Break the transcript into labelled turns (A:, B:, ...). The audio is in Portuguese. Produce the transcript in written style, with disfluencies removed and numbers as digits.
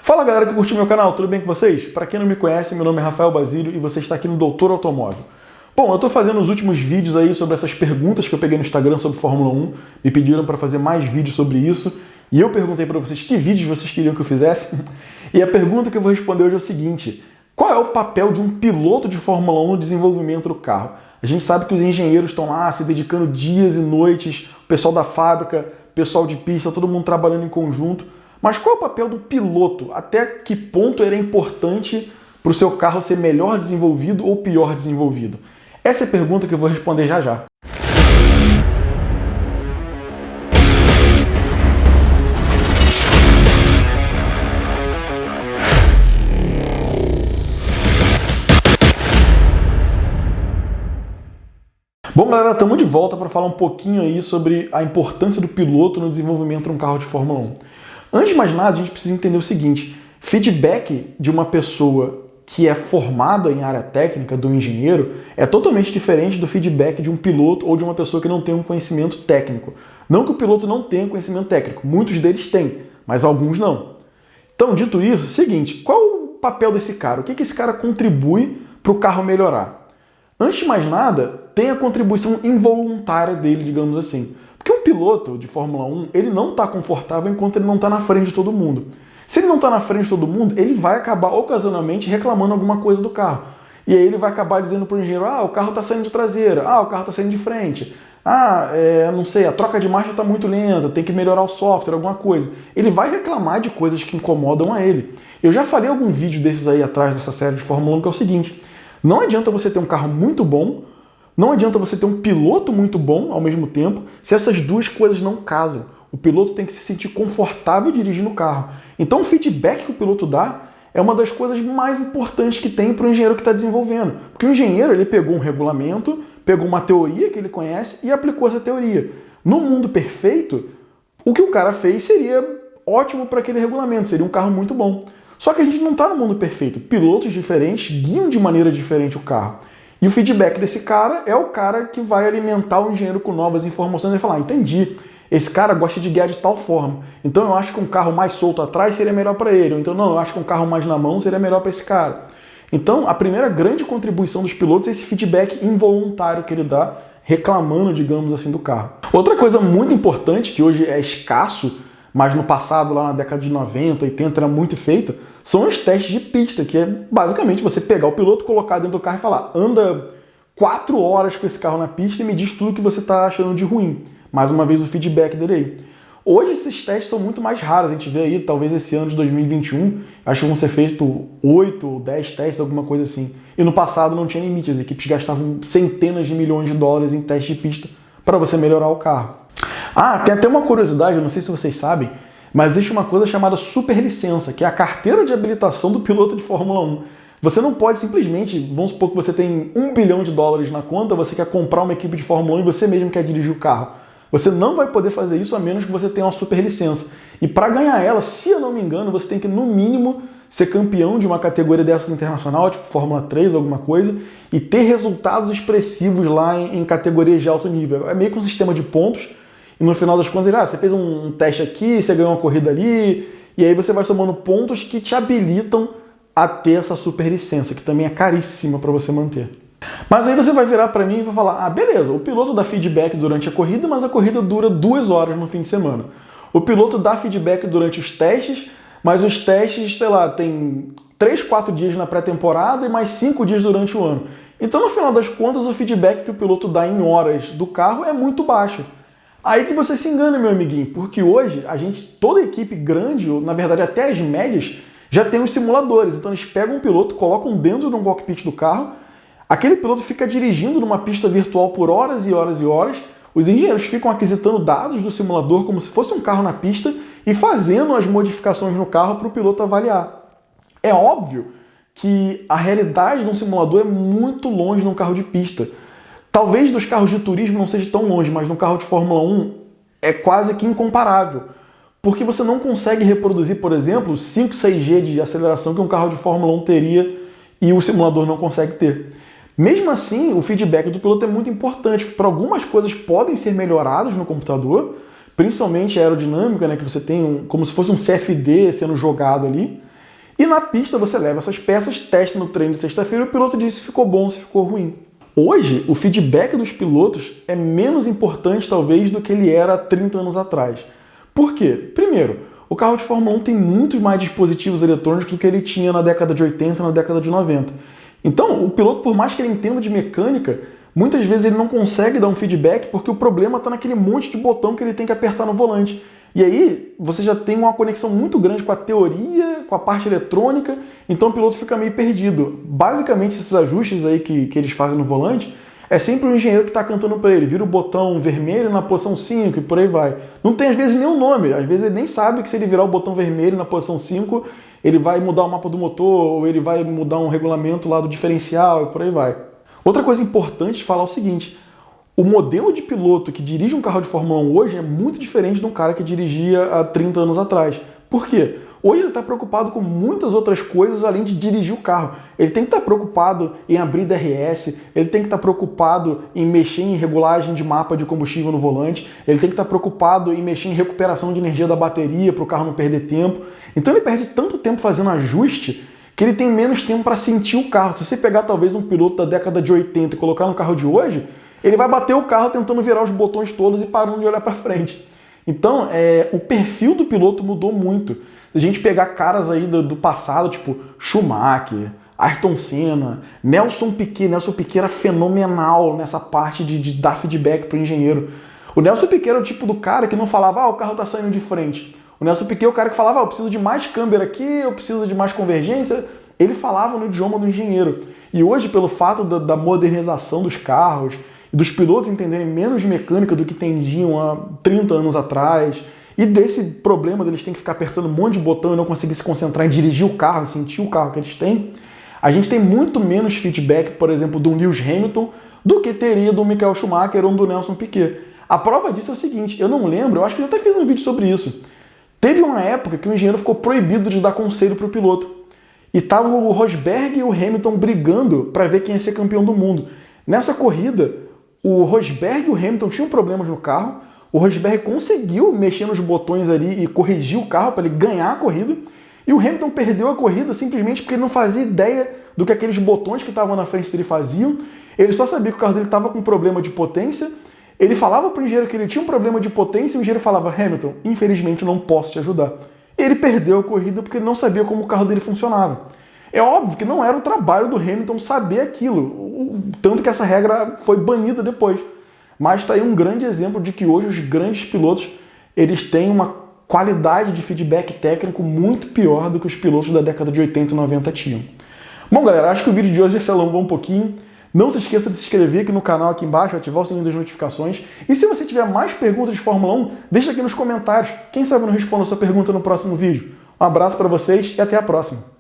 A: Fala galera que curtiu meu canal, tudo bem com vocês? Para quem não me conhece, meu nome é Rafael Basílio e você está aqui no Doutor Automóvel. Bom, eu estou fazendo os últimos vídeos aí sobre essas perguntas que eu peguei no Instagram sobre Fórmula 1, me pediram para fazer mais vídeos sobre isso e eu perguntei para vocês que vídeos vocês queriam que eu fizesse e a pergunta que eu vou responder hoje é o seguinte: qual é o papel de um piloto de Fórmula 1 no desenvolvimento do carro? A gente sabe que os engenheiros estão lá se dedicando dias e noites, o pessoal da fábrica, o pessoal de pista, todo mundo trabalhando em conjunto. Mas qual é o papel do piloto? Até que ponto ele é importante para o seu carro ser melhor desenvolvido ou pior desenvolvido? Essa é a pergunta que eu vou responder já já. Bom, galera, estamos de volta para falar um pouquinho aí sobre a importância do piloto no desenvolvimento de um carro de Fórmula 1. Antes de mais nada, a gente precisa entender o seguinte: feedback de uma pessoa que é formada em área técnica, do engenheiro, é totalmente diferente do feedback de um piloto ou de uma pessoa que não tem um conhecimento técnico. Não que o piloto não tenha conhecimento técnico, muitos deles têm, mas alguns não. Então, dito isso, seguinte, qual o papel desse cara? O que esse cara contribui para o carro melhorar? Antes de mais nada, tem a contribuição involuntária dele, digamos assim. Porque um piloto de Fórmula 1, ele não está confortável enquanto ele não está na frente de todo mundo. Se ele não está na frente de todo mundo, ele vai acabar ocasionalmente reclamando alguma coisa do carro. E aí ele vai acabar dizendo para o engenheiro: o carro está saindo de traseira, o carro está saindo de frente, não sei, a troca de marcha está muito lenta, tem que melhorar o software, alguma coisa. Ele vai reclamar de coisas que incomodam a ele. Eu já falei algum vídeo desses aí atrás dessa série de Fórmula 1, que é o seguinte: não adianta você ter um carro muito bom, não adianta você ter um piloto muito bom ao mesmo tempo, se essas duas coisas não casam. O piloto tem que se sentir confortável dirigindo o carro. Então o feedback que o piloto dá é uma das coisas mais importantes que tem para o engenheiro que está desenvolvendo. Porque o engenheiro, ele pegou um regulamento, pegou uma teoria que ele conhece e aplicou essa teoria. No mundo perfeito, o que o cara fez seria ótimo para aquele regulamento, seria um carro muito bom. Só que a gente não está no mundo perfeito. Pilotos diferentes guiam de maneira diferente o carro. E o feedback desse cara é o cara que vai alimentar o engenheiro com novas informações e falar: entendi, esse cara gosta de guiar de tal forma, então eu acho que um carro mais solto atrás seria melhor para ele, ou então não, eu acho que um carro mais na mão seria melhor para esse cara. Então a primeira grande contribuição dos pilotos é esse feedback involuntário que ele dá, reclamando, digamos assim, do carro. Outra coisa muito importante, que hoje é escasso, mas no passado, lá na década de 90, 80, era muito feita, são os testes de pista, que é basicamente você pegar o piloto, colocar dentro do carro e falar: anda 4 horas com esse carro na pista e me diz tudo que você está achando de ruim. Mais uma vez o feedback dele aí. Hoje esses testes são muito mais raros, a gente vê aí, talvez esse ano de 2021, acho que vão ser feitos 8 ou 10 testes, alguma coisa assim. E no passado não tinha limite, as equipes gastavam centenas de milhões de dólares em testes de pista para você melhorar o carro. Tem até uma curiosidade, eu não sei se vocês sabem, mas existe uma coisa chamada superlicença, que é a carteira de habilitação do piloto de Fórmula 1. Você não pode simplesmente, vamos supor que você tem $1 bilhão na conta, você quer comprar uma equipe de Fórmula 1 e você mesmo quer dirigir o carro. Você não vai poder fazer isso a menos que você tenha uma superlicença. E para ganhar ela, se eu não me engano, você tem que no mínimo ser campeão de uma categoria dessas internacional, tipo Fórmula 3 ou alguma coisa, e ter resultados expressivos lá em categorias de alto nível. É meio que um sistema de pontos. E no final das contas, você fez um teste aqui, você ganhou uma corrida ali, e aí você vai somando pontos que te habilitam a ter essa superlicença, que também é caríssima para você manter. Mas aí você vai virar para mim e vai falar: beleza, o piloto dá feedback durante a corrida, mas a corrida dura 2 horas no fim de semana. O piloto dá feedback durante os testes, mas os testes, sei lá, tem 3, 4 dias na pré-temporada e mais 5 dias durante o ano. Então, no final das contas, o feedback que o piloto dá em horas do carro é muito baixo. Aí que você se engana, meu amiguinho, porque hoje toda a equipe grande, ou na verdade até as médias, já tem os simuladores. Então eles pegam um piloto, colocam dentro de um cockpit do carro, aquele piloto fica dirigindo numa pista virtual por horas e horas e horas, os engenheiros ficam aquisitando dados do simulador como se fosse um carro na pista e fazendo as modificações no carro para o piloto avaliar. É óbvio que a realidade de um simulador é muito longe de um carro de pista. Talvez dos carros de turismo não seja tão longe, mas no carro de Fórmula 1 é quase que incomparável. Porque você não consegue reproduzir, por exemplo, 5, 6G de aceleração que um carro de Fórmula 1 teria e o simulador não consegue ter. Mesmo assim, o feedback do piloto é muito importante, porque para algumas coisas podem ser melhoradas no computador, principalmente a aerodinâmica, né, que você tem como se fosse um CFD sendo jogado ali, E na pista você leva essas peças, testa no treino de sexta-feira e o piloto diz se ficou bom, se ficou ruim. Hoje, o feedback dos pilotos é menos importante, talvez, do que ele era há 30 anos atrás. Por quê? Primeiro, o carro de Fórmula 1 tem muitos mais dispositivos eletrônicos do que ele tinha na década de 80, na década de 90. Então, o piloto, por mais que ele entenda de mecânica, muitas vezes ele não consegue dar um feedback porque o problema está naquele monte de botão que ele tem que apertar no volante. E aí, você já tem uma conexão muito grande com a teoria, com a parte eletrônica, então o piloto fica meio perdido. Basicamente, esses ajustes aí que eles fazem no volante, é sempre o engenheiro que está cantando para ele. Vira o botão vermelho na posição 5 e por aí vai. Não tem, às vezes, nenhum nome. Às vezes ele nem sabe que se ele virar o botão vermelho na posição 5, ele vai mudar o mapa do motor, ou ele vai mudar um regulamento lá do diferencial e por aí vai. Outra coisa importante de falar é o seguinte: o modelo de piloto que dirige um carro de Fórmula 1 hoje é muito diferente de um cara que dirigia há 30 anos atrás. Por quê? Hoje ele está preocupado com muitas outras coisas além de dirigir o carro. Ele tem que estar preocupado em abrir DRS, ele tem que estar preocupado em mexer em regulagem de mapa de combustível no volante, ele tem que estar preocupado em mexer em recuperação de energia da bateria para o carro não perder tempo. Então ele perde tanto tempo fazendo ajuste que ele tem menos tempo para sentir o carro. Se você pegar talvez um piloto da década de 80 e colocar no carro de hoje, ele vai bater o carro tentando virar os botões todos e parando de olhar para frente. Então, o perfil do piloto mudou muito. Se a gente pegar caras aí do passado, tipo Schumacher, Ayrton Senna, Nelson Piquet. Nelson Piquet era fenomenal nessa parte de dar feedback para o engenheiro. O Nelson Piquet era o tipo do cara que não falava, o carro está saindo de frente. O Nelson Piquet é o cara que falava, eu preciso de mais câmera aqui, eu preciso de mais convergência. Ele falava no idioma do engenheiro. E hoje, pelo fato da modernização dos carros, dos pilotos entenderem menos de mecânica do que entendiam há 30 anos atrás, e desse problema deles terem que ficar apertando um monte de botão e não conseguir se concentrar em dirigir o carro, sentir o carro que eles têm, a gente tem muito menos feedback, por exemplo, do Lewis Hamilton do que teria do Michael Schumacher ou do Nelson Piquet. A prova disso é o seguinte, eu não lembro, eu acho que eu até fiz um vídeo sobre isso. Teve uma época que o engenheiro ficou proibido de dar conselho para o piloto. E tava o Rosberg e o Hamilton brigando para ver quem ia ser campeão do mundo. Nessa corrida, o Rosberg e o Hamilton tinham problemas no carro, o Rosberg conseguiu mexer nos botões ali e corrigir o carro para ele ganhar a corrida, e o Hamilton perdeu a corrida simplesmente porque ele não fazia ideia do que aqueles botões que estavam na frente dele faziam, ele só sabia que o carro dele estava com problema de potência, ele falava para o engenheiro que ele tinha um problema de potência e o engenheiro falava, Hamilton, infelizmente não posso te ajudar. Ele perdeu a corrida porque ele não sabia como o carro dele funcionava. É óbvio que não era o trabalho do Hamilton saber aquilo, tanto que essa regra foi banida depois. Mas está aí um grande exemplo de que hoje os grandes pilotos eles têm uma qualidade de feedback técnico muito pior do que os pilotos da década de 80 e 90 tinham. Bom, galera, acho que o vídeo de hoje se alongou um pouquinho. Não se esqueça de se inscrever aqui no canal aqui embaixo, ativar o sininho das notificações. E se você tiver mais perguntas de Fórmula 1, deixa aqui nos comentários. Quem sabe eu não respondo a sua pergunta no próximo vídeo. Um abraço para vocês e até a próxima.